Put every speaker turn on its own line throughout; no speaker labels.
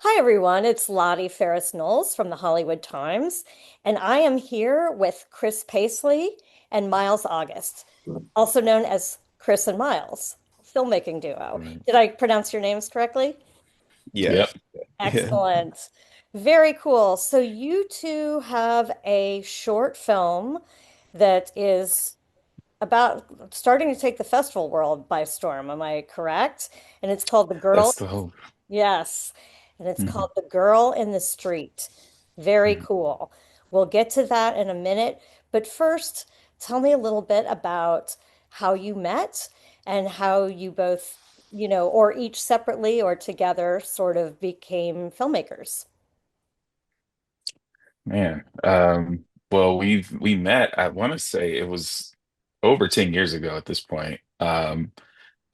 Hi, everyone. It's Lotti Pharriss Knowles from the Hollywood Times, and I am here with Chris Paicely and Miles August, also known as Chris and Miles, filmmaking duo.
Right.
Did I pronounce your names correctly?
Yep.
Yes. Yeah.
Excellent. Very cool. So you two have a short film that is about starting to take the festival world by storm. Am I correct? And it's called The Girl.
That's the hope.
Yes. And it's
Mhm.
called The Girl in the Street. Very
Mhm.
cool. We'll get to that in a minute. But first, tell me a little bit about how you met and how you both, or each separately or together sort of became filmmakers.
Man. Well, we met, I want to say it was over 10 years ago at this point.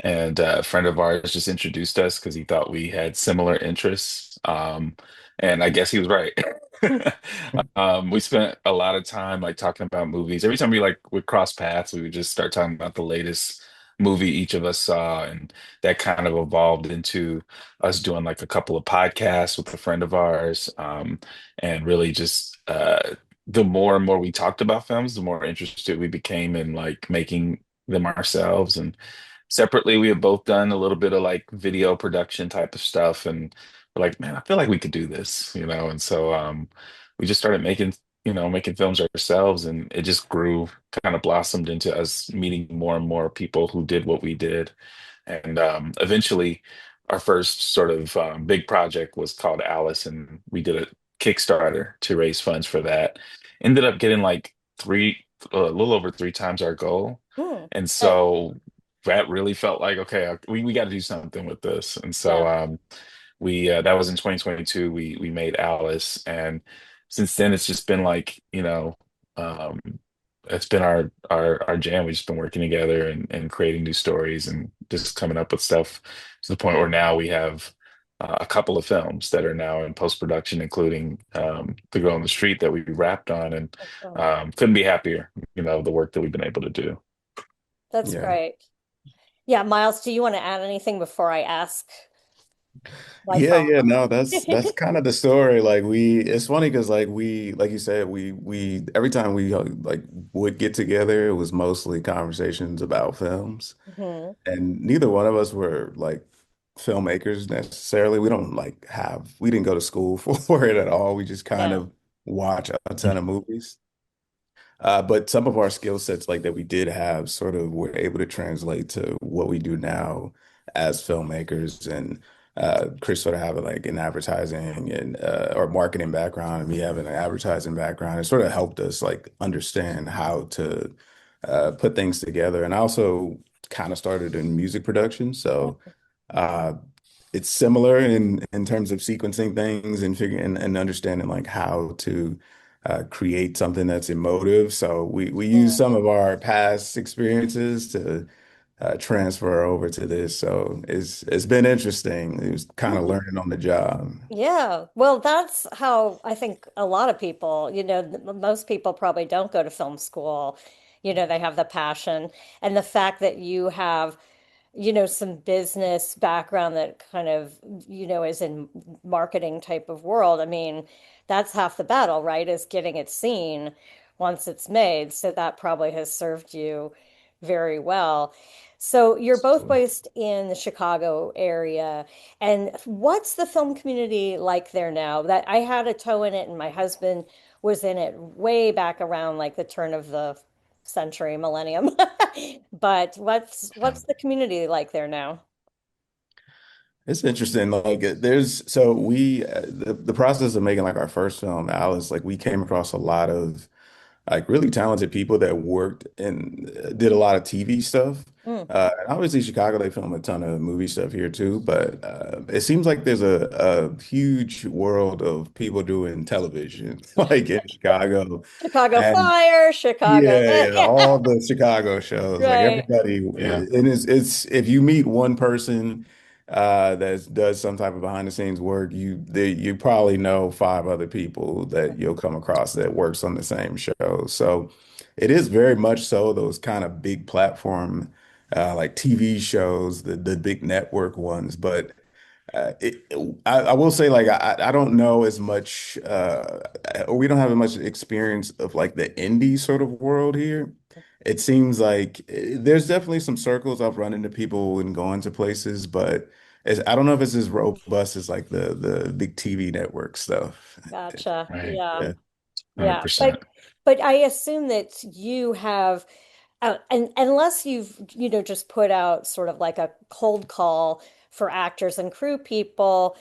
And a friend of ours just introduced us because he thought we had similar interests. And I guess he was right. We spent a lot of time like talking about movies. Every time we like would cross paths, we would just start talking about the latest movie each of us saw, and that kind of evolved into us doing like a couple of podcasts with a friend of ours. And really just the more and more we talked about films, the more interested we became in like making them ourselves. And separately, we have both done a little bit of like video production type of stuff, and we're like, man, I feel like we could do this, And so we just started making films ourselves, and it just grew, kind of blossomed into us meeting more and more people who did what we did. And eventually, our first sort of big project was called ALUS, and we did a Kickstarter to raise funds for that. Ended up getting like a little over three times our goal.
Hmm.
And
Uh,
so that really felt like, okay, we got to do something with this. And so
yeah.
we that was in 2022. We made Alice, and since then it's just been like, um, it's been our jam. We've just been working together and creating new stories and just coming up with stuff to the point where now we have a couple of films that are now in post-production, including The Girl on the Street that we wrapped on, and
Excellent.
couldn't be happier, the work that we've been able to do.
That's
Yeah.
great. Yeah, Miles, do you want to add anything before I ask my
Yeah,
follow-up?
no, that's kind of the story. Like it's funny because like you said, we every time we like would get together, it was mostly conversations about films.
Mhm.
And neither one of us were like filmmakers necessarily. We didn't go to school for it at all. We just kind
Yeah.
of watch a ton of movies. But some of our skill sets like that we did have sort of were able to translate to what we do now as filmmakers. And Chris sort of having like an advertising and or marketing background, and me having an advertising background, it sort of helped us like understand how to put things together. And I also kind of started in music production, so uh, it's similar in terms of sequencing things and figuring and understanding like how to create something that's emotive. So we use
Mm.
some of our past experiences to transfer over to this. So it's been interesting. It was kind of learning on the job.
Yeah, well, that's how I think a lot of people, most people probably don't go to film school. They have the passion and the fact that you have, some business background that kind of, is in marketing type of world. I mean, that's half the battle, right? Is getting it seen once it's made. So that probably has served you very well. So you're both based in the Chicago area. And what's the film community like there now? That I had a toe in it, and my husband was in it way back around like the turn of the century, millennium. But what's the community like there now?
It's interesting. Like there's so we the process of making like our first film, Alice, like we came across a lot of like really talented people that worked and did a lot of TV stuff.
Mm.
And obviously Chicago, they film a ton of movie stuff here too, but it seems like there's a huge world of people doing television, like in Chicago.
Chicago
And
Fire, Chicago.
yeah,
Yeah,
all the Chicago shows, like
right.
everybody,
Yeah.
and it's if you meet one person that does some type of behind the scenes work, you probably know five other people that you'll come across that works on the same show. So it is very much so those kind of big platform like TV shows, the big network ones, but It, I will say like I don't know as much we don't have as much experience of like the indie sort of world here. It seems like there's definitely some circles I've run into people and going to places, but I don't know if it's as robust as like the big TV network stuff.
Gotcha.
Right.
Yeah.
Yeah.
Yeah.
100%.
But I assume that you have and unless you've, just put out sort of like a cold call for actors and crew people,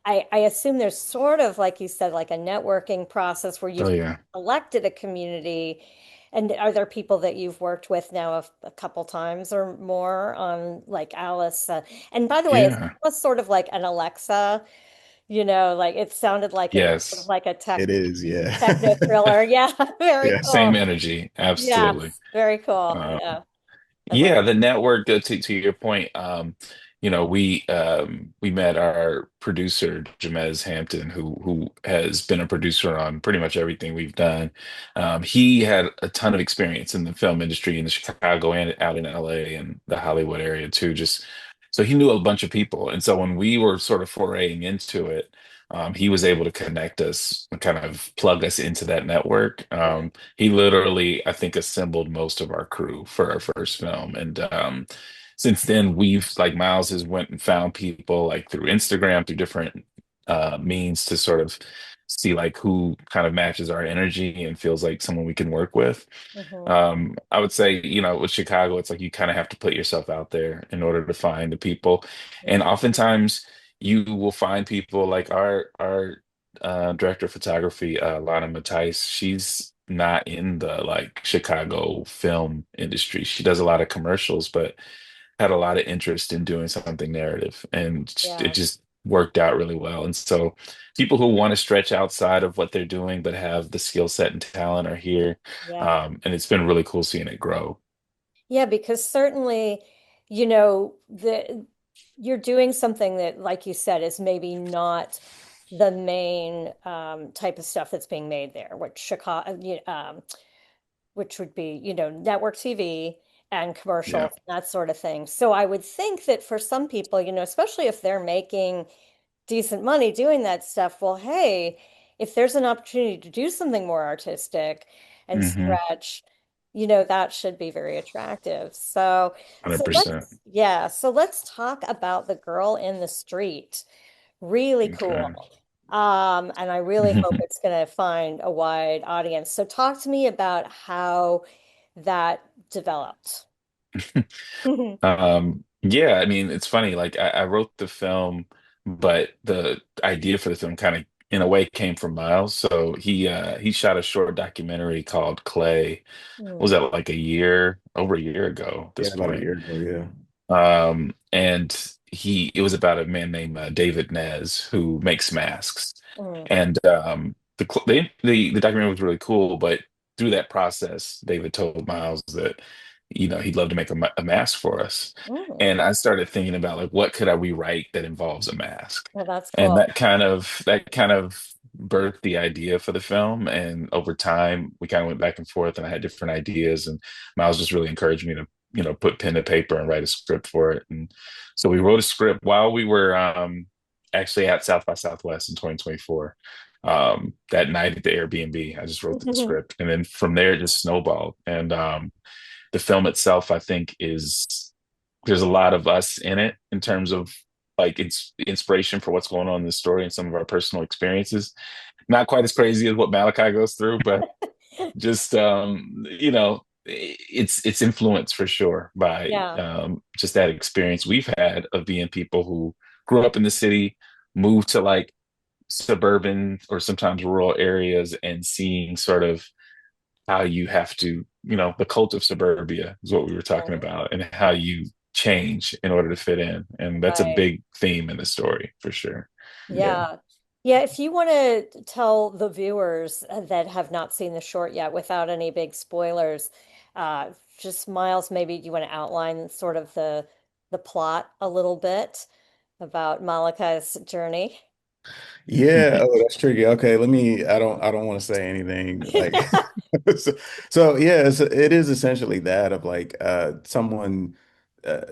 I assume there's sort of, like you said, like a networking process where
Oh
you've
yeah.
elected a community. And are there people that you've worked with now a couple times or more on like Alice? And by the way, is
Yeah.
Alice sort of like an Alexa? Like it sounded like it was sort of
Yes.
like a
It is, yeah.
techno thriller. Yeah, very
Yeah.
Same
cool.
energy. Absolutely.
Yes, very cool.
Uh,
Yeah, I love
Yeah, the network to your point, we met our producer, Jamez Hampton, who has been a producer on pretty much everything we've done. He had a ton of experience in the film industry in the Chicago and out in LA and the Hollywood area too. Just so he knew a bunch of people. And so when we were sort of foraying into it, he was able to connect us and kind of plug us into that network.
it.
He literally, I think, assembled most of our crew for our first film. And since then, we've like Miles has went and found people like through Instagram, through different means to sort of see like who kind of matches our energy and feels like someone we can work with.
Hmm.
I would say, with Chicago, it's like you kind of have to put yourself out there in order to find the people. And
Hmm.
oftentimes you will find people like our director of photography, Lana Matthijs. She's not in the like Chicago film industry. She does a lot of commercials, but had a lot of interest in doing something narrative, and it
Yeah,
just worked out really well. And so people who want to stretch outside of what they're doing but have the skill set and talent are here.
yeah.
And it's been really cool seeing it grow.
Yeah, because certainly, the you're doing something that, like you said, is maybe not the main type of stuff that's being made there, which would be, network TV and
Yeah.
commercials, that sort of thing. So I would think that for some people, especially if they're making decent money doing that stuff, well, hey, if there's an opportunity to do something more artistic and
Hmm.
stretch, that should be very attractive. So
100%.
let's talk about The Girl in the Street. Really cool.
Okay.
And I really hope it's going to find a wide audience. So talk to me about how that developed.
Yeah, I mean, it's funny. Like I wrote the film, but the idea for the film kind of, in a way, came from Miles. So he shot a short documentary called Clay. Was
Mm,
that like over a year ago at
Yeah,
this
about a
point?
year ago, yeah.
And it was about a man named David Nez who makes masks.
mm,
And the documentary was really cool, but through that process, David told Miles that, he'd love to make a mask for us.
mm.
And I started thinking about like, what could I rewrite that involves a mask?
Well, that's
And
cool.
that kind of birthed the idea for the film. And over time, we kind of went back and forth, and I had different ideas. And Miles just really encouraged me to, put pen to paper and write a script for it. And so we wrote a script while we were actually at South by Southwest in 2024. That night at the Airbnb, I just wrote the script, and then from there it just snowballed. And the film itself, I think, there's a lot of us in it in terms of like it's inspiration for what's going on in the story and some of our personal experiences. Not quite as crazy as what Malachi goes through, but just it's influenced for sure by
Yeah.
just that experience we've had of being people who grew up in the city, moved to like suburban or sometimes rural areas, and seeing sort of how you have to, the cult of suburbia is what we were talking
Right.
about, and how you change in order to fit in. And that's a
Right.
big theme in the story for sure.
Yeah.
Yeah. Yeah, if you want to tell the viewers that have not seen the short yet without any big spoilers, uh, just Miles, maybe you want to outline sort of the plot a little bit about Malachi's journey.
Yeah, oh, that's tricky. Okay, I don't want to say anything like so, so yeah, it is essentially that of like someone uh,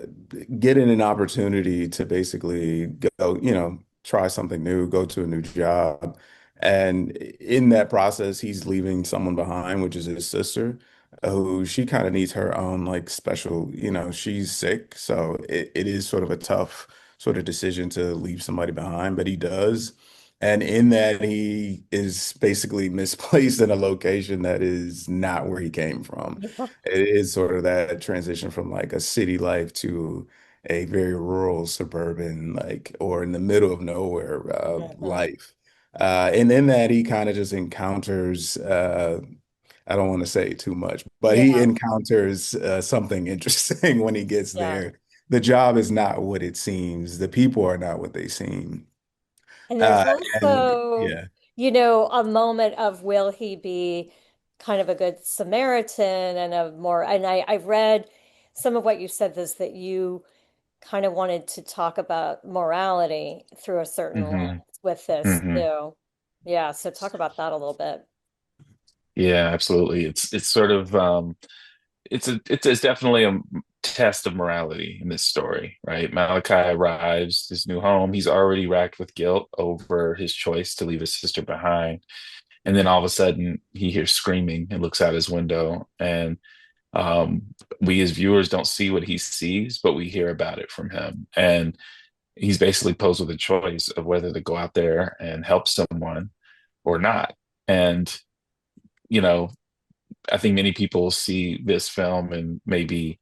getting an opportunity to basically go, try something new, go to a new job. And in that process, he's leaving someone behind, which is his sister, who she kind of needs her own like special, she's sick. So it is sort of a tough sort of decision to leave somebody behind, but he does. And in that, he is basically misplaced in a location that is not where he came from.
Yeah.
It is sort of that transition from like a city life to a very rural, suburban, like, or in the middle of nowhere
Mhm.
life. And in that, he kind of just encounters, I don't want to say too much, but he
Yeah.
encounters something interesting when he gets
Yeah.
there. The job is not what it seems. The people are not what they seem.
And there's
Uh, and
also,
yeah.
a moment of will he be kind of a good Samaritan and a more, and I've read some of what you said is that you kind of wanted to talk about morality through a certain
hmm
lens with this
hmm
too. Yeah, so talk about that a little bit.
Yeah, absolutely. It's sort of it's definitely a test of morality in this story, right? Malachi arrives his new home. He's already racked with guilt over his choice to leave his sister behind. And then all of a sudden he hears screaming and looks out his window. And um, we as viewers don't see what he sees, but we hear about it from him. And he's basically posed with a choice of whether to go out there and help someone or not. And, you know, I think many people see this film and maybe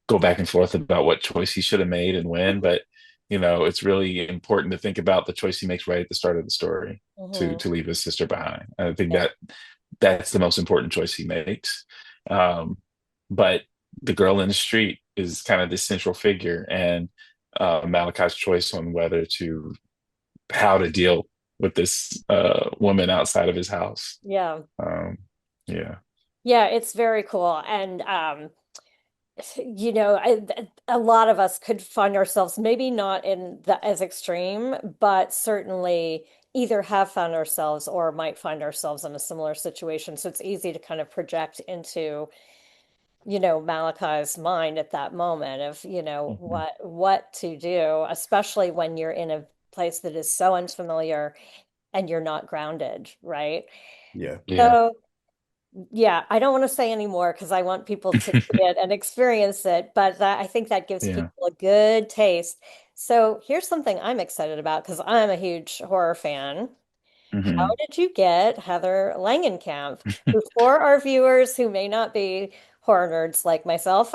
go back and forth about what choice he should have made and when, but it's really important to think about the choice he makes right at the start of the story to
Hmm.
leave his sister behind. I think
Yeah.
that's the most important choice he makes. Um, but the girl in the street is kind of this central figure, and Malachi's choice on whether to how to deal with this woman outside of his house.
Yeah.
Um, yeah.
Yeah, it's very cool. And a lot of us could find ourselves maybe not in the as extreme, but certainly either have found ourselves or might find ourselves in a similar situation. So it's easy to kind of project into, Malachi's mind at that moment of,
Mhm.
what to do, especially when you're in a place that is so unfamiliar and you're not grounded, right?
Yeah.
Yeah.
So yeah, I don't want to say anymore because I want people to see it and experience it, but I think that gives
Yeah.
people a good taste. So here's something I'm excited about because I'm a huge horror fan. How
hmm
did you get Heather Langenkamp? Who, for our viewers who may not be horror nerds like myself,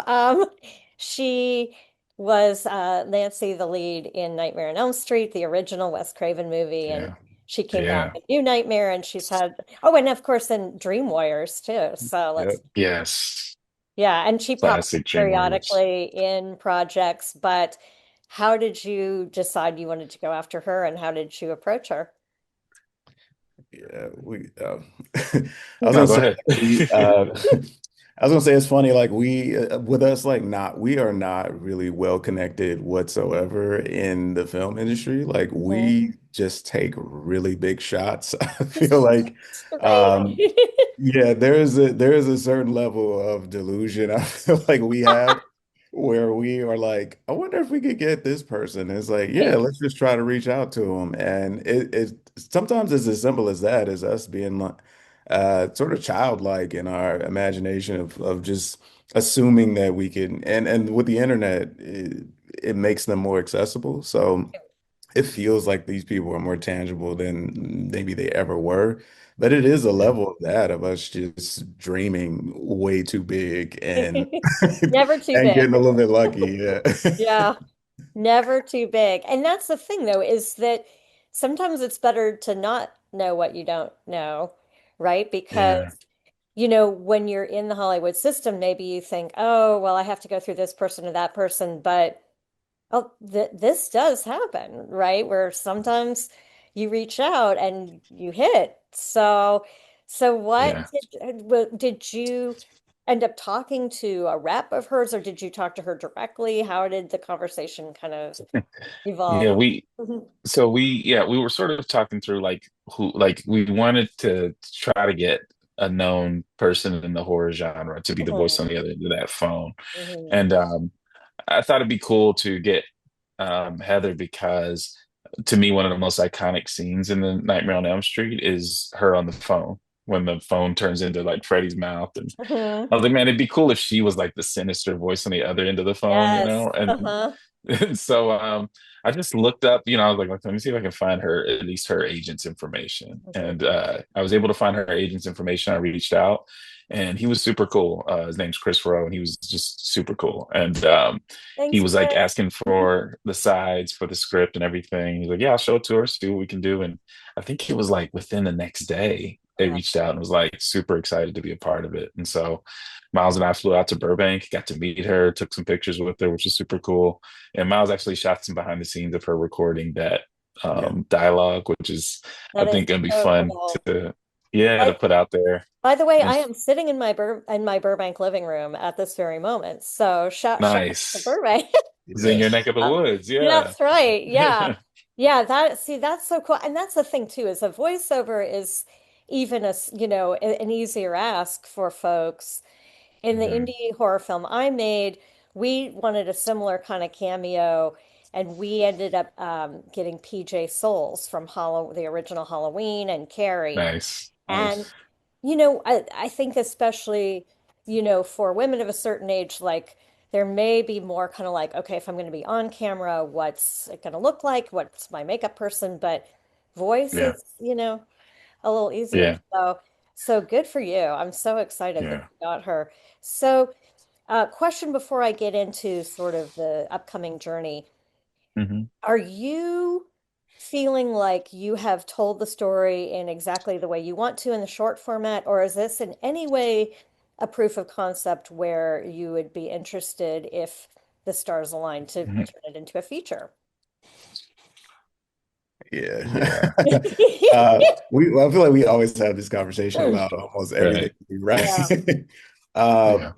she was Nancy, the lead in Nightmare on Elm Street, the original Wes Craven movie, and
Yeah.
she came back
Yeah.
in New Nightmare, and she's had and of course in Dream Warriors too. So let's
Yep.
Yes.
yeah, and she pops up
Classic Dream Warriors.
periodically in projects. But how did you decide you wanted to go after her, and how did you approach her?
Yeah, I was
No,
gonna
go
say
ahead.
we, I was gonna say it's funny, like we, with us, like we are not really well connected whatsoever in the film industry. Like
Mhm.
we just take really big shots. I feel like,
Right.
um, yeah, there is a certain level of delusion I feel like we have where we are like, I wonder if we could get this person. It's like, yeah, let's just try to reach out to them. And it sometimes it's as simple as that, as us being like sort of childlike in our imagination of just assuming that we can and with the internet it makes them more accessible. So it feels like these people are more tangible than maybe they ever were. But it is a
Yeah.
level of that of us just dreaming way too big and
Never too
and
big.
getting a little bit lucky. Yeah.
Yeah, never too big. And that's the thing, though, is that sometimes it's better to not know what you don't know, right? Because,
Yeah.
when you're in the Hollywood system, maybe you think, oh, well, I have to go through this person or that person, but oh, th this does happen, right? Where sometimes you reach out and you hit. So what
Yeah.
did you end up talking to a rep of hers, or did you talk to her directly? How did the conversation kind of evolve?
Yeah. We were sort of talking through like we wanted to try to get a known person in the horror genre to be the voice
Mhm,
on the other end of that phone.
mhm,
And I thought it'd be cool to get Heather because to me, one of the most iconic scenes in the Nightmare on Elm Street is her on the phone when the phone turns into like Freddy's mouth. And
Hmm.
I was like, man, it'd be cool if she was like the sinister voice on the other end of the phone, you
Yes.
know? And
Uh-huh.
so I just looked up, I was like, let me see if I can find her, at least her agent's information.
Mhm.
And I was able to find her agent's information. I reached out and he was super cool. His name's Chris Rowe, and he was just super cool. And he
Thanks,
was like
Chris.
asking for the sides for the script and everything. He's like, yeah, I'll show it to her, see what we can do. And I think it was like within the next day, they
Uh,
reached out and was like super excited to be a part of it. And so Miles and I flew out to Burbank, got to meet her, took some pictures with her, which was super cool. And Miles actually shot some behind the scenes of her recording that
Yeah.
dialogue, which is I
that is
think gonna be
so
fun
cool.
to yeah to
By,
put out there.
by the way, I
It's
am sitting in my Burbank living room at this very moment. So shout out to
nice.
Burbank.
It's in your neck
Yes.
of the woods, yeah.
That's right. Yeah. Yeah, that's so cool. And that's the thing too, is a voiceover is even an easier ask for folks. In the
Mhm.
indie horror film I made, we wanted a similar kind of cameo, and we ended up getting PJ Souls from the original Halloween and Carrie.
Nice,
And
nice.
I think especially, for women of a certain age, like there may be more kind of like, okay, if I'm going to be on camera, what's it going to look like? What's my makeup person? But voice
Yeah,
is, a little easier.
yeah,
So good for you. I'm so excited that
yeah.
you got her. So, question before I get into sort of the upcoming journey.
Hmm.
Are you feeling like you have told the story in exactly the way you want to in the short format, or is this in any way a proof of concept where you would be interested if the stars align to
Hmm.
turn it into a feature?
Yeah.
Yeah,
I feel like we always have this conversation about almost everything,
right.
Yeah.
right?
Yeah.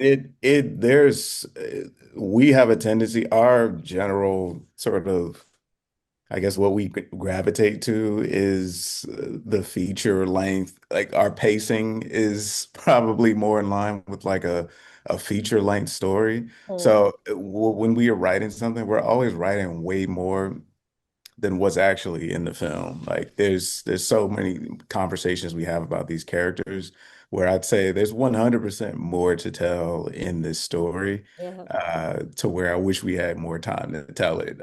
We have a tendency, our general sort of, I guess what we gravitate to is the feature length. Like our pacing is probably more in line with like a feature length story.
Mm,
So when we are writing something, we're always writing way more than what's actually in the film. Like there's so many conversations we have about these characters where I'd say there's 100% more to tell in this story,
yeah.
to where I wish we had more time to tell it.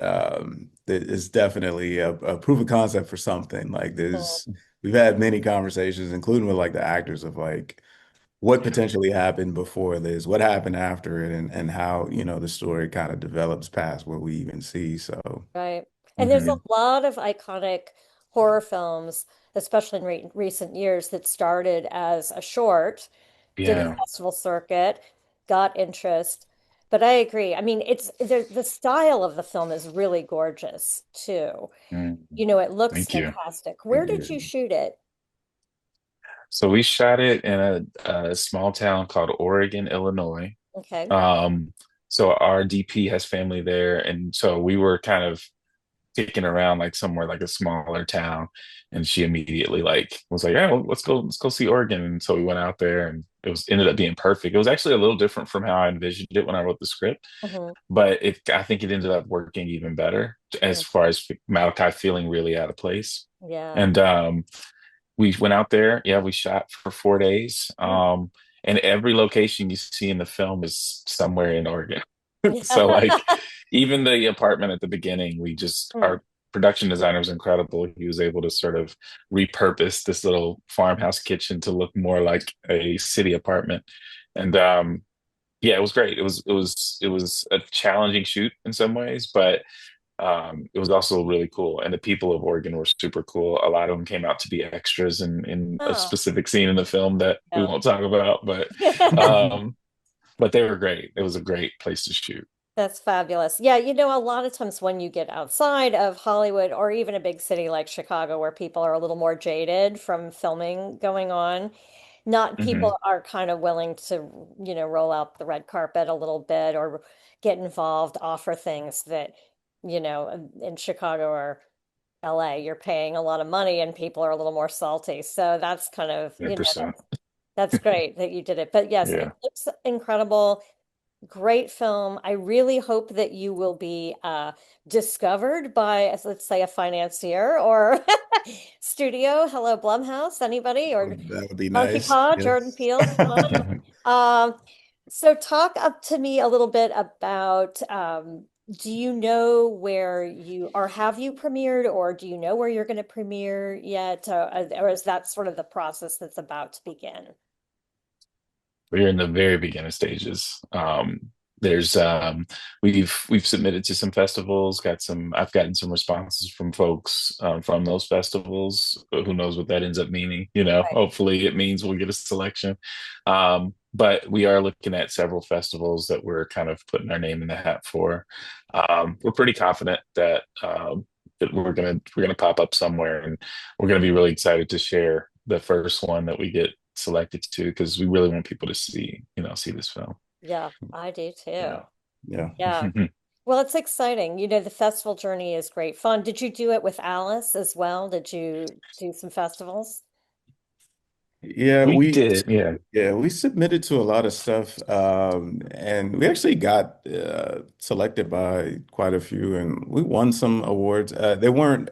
It's definitely a proof of concept for something. Like
Mm,
we've had many conversations, including with like the actors of like what
Yeah.
potentially happened before this, what happened after it, and how, the story kind of develops past what we even see. So
right. And there's a
Hmm.
lot of iconic horror films, especially in recent years, that started as a short, did a
Yeah.
festival circuit, got interest. But I agree. I mean, the style of the film is really gorgeous too.
Mm.
It looks
Thank you.
fantastic.
thank
Where did you
you.
shoot it?
So we shot it in a small town called Oregon, Illinois.
Okay.
Um, so our DP has family there, and so we were kind of kicking around like somewhere like a smaller town, and she immediately like was like, "Yeah, well, let's go see Oregon." And so we went out there, and it was ended up being perfect. It was actually a little different from how I envisioned it when I wrote the script,
Hmm.
but I think it ended up working even better as far as Malachi feeling really out of place.
Yeah.
And we went out there. Yeah, we shot for 4 days. And every location you see in the film is somewhere in Oregon. So like even the apartment at the beginning,
Mm.
our production designer was incredible. He was able to sort of repurpose this little farmhouse kitchen to look more like a city apartment. And yeah, it was great. It was a challenging shoot in some ways, but it was also really cool. And the people of Oregon were super cool. A lot of them came out to be extras in a
Oh,
specific scene in the film that we
yeah.
won't talk about, but they were great. It was a great place to shoot.
That's fabulous. Yeah, a lot of times when you get outside of Hollywood or even a big city like Chicago where people are a little more jaded from filming going on, not
Hmm.
people are kind of willing to, roll out the red carpet a little bit or get involved, offer things that, in Chicago or LA, you're paying a lot of money and people are a little more salty. So that's kind of,
100%.
that's great that you did it. But yes, it
Yeah.
looks incredible. Great film. I really hope that you will be discovered by, let's say, a financier or studio. Hello, Blumhouse, anybody? Or
That would be
Monkey
nice.
Paw, Jordan
Yes.
Peele, come on. So talk up to me a little bit about, do you know where you, or have you premiered, or do you know where you're going to premiere yet? Or is that sort of the process that's about to begin?
We're in the very beginning stages. There's we've submitted to some festivals, got some I've gotten some responses from folks from those festivals. Who knows what that ends up meaning, you know.
Right.
Hopefully it means we'll get a selection. But we are looking at several festivals that we're kind of putting our name in the hat for. We're pretty confident that we're gonna pop up somewhere, and we're gonna be really excited to share the first one that we get selected to, because we really want people to see this film.
Yeah, I do too.
Yeah.
Yeah.
Yeah. Well, it's exciting. You know, the festival journey is great fun. Did you do it with Alice as well? Did you do some festivals?
Yeah,
We did, yeah.
we submitted to a lot of stuff, and we actually got selected by quite a few, and we won some awards. There weren't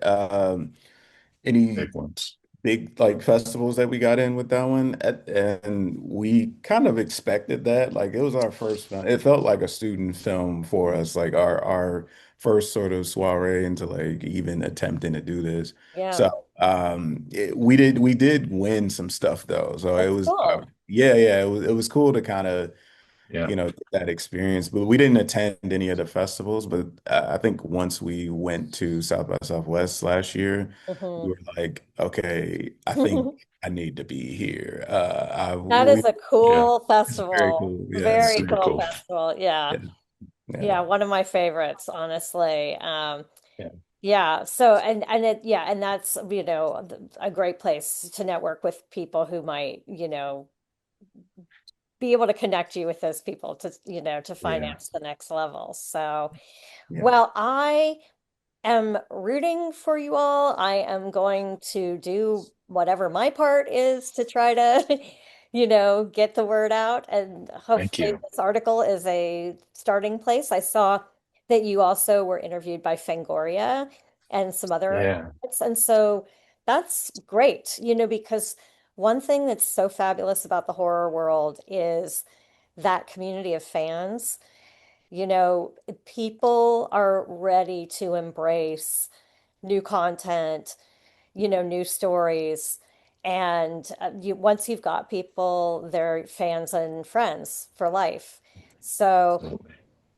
any
Big ones.
big like festivals that we got in with that one, and we kind of expected that. Like it was our first film. It felt like a student film for us, like our first sort of soiree into like even attempting to do this.
Yeah,
So we did win some stuff though. So it
that's
was
cool.
yeah, it was cool to kind of
Yeah.
get that experience. But we didn't attend any of the festivals. But I think once we went to South by Southwest last year, we
Hmm.
were like, okay, I think I need to be here.
That is a
Yeah.
cool
It's very
festival.
cool. Yeah,
Very
Super
cool
cool.
festival. Yeah.
yeah, yeah,
Yeah, one of my favorites, honestly.
Yeah.
Yeah, so and it yeah, and that's, a great place to network with people who might, be able to connect you with those people to, to
Yeah.
finance the next level. So,
yeah,
well, I am rooting for you all. I am going to do whatever my part is to try to, get the word out. And
Thank
hopefully
you.
this article is a starting place. I saw that you also were interviewed by Fangoria and some other
Yeah.
outlets. And so that's great, because one thing that's so fabulous about the horror world is that community of fans. People are ready to embrace new content, new stories. And once you've got people, they're fans and friends for life. So
Absolutely.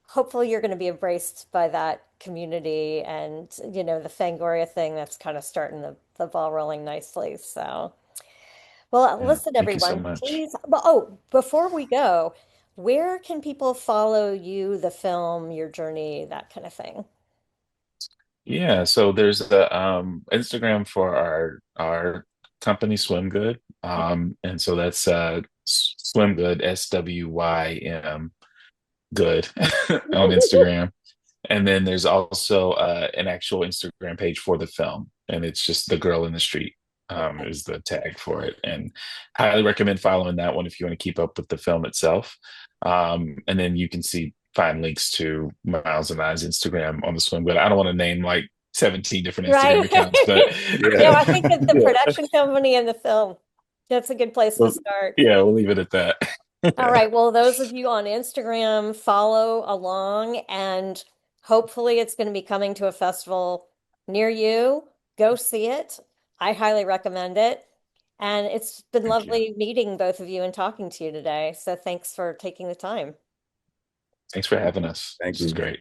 hopefully you're going to be embraced by that community and, the Fangoria thing that's kind of starting the ball rolling nicely. So, well,
Yeah.
listen,
Thank you so
everyone,
much.
please. Before we go, where can people follow you, the film, your journey, that kind of thing?
Yeah, so there's a Instagram for our company Swym Good. And so that's Swym Good, SWYM good on Instagram. And then there's also an actual Instagram page for the film, and it's just the girl in the street
Okay.
is the tag for it. And highly recommend following that one if you want to keep up with the film itself. And then you can find links to Miles and I's Instagram on the swim. But I don't want to name like 17 different Instagram
Right.
accounts, but
No,
yeah.
I think that the
yeah,
production company and the film, that's a good place to
well,
start.
yeah, we'll leave it at that.
All right. Well, those of you on Instagram, follow along, and hopefully it's going to be coming to a festival near you. Go see it. I highly recommend it. And it's been
Thank you.
lovely meeting both of you and talking to you today. So thanks for taking the time.
Thanks for having us.
Thank
This is
you.
great.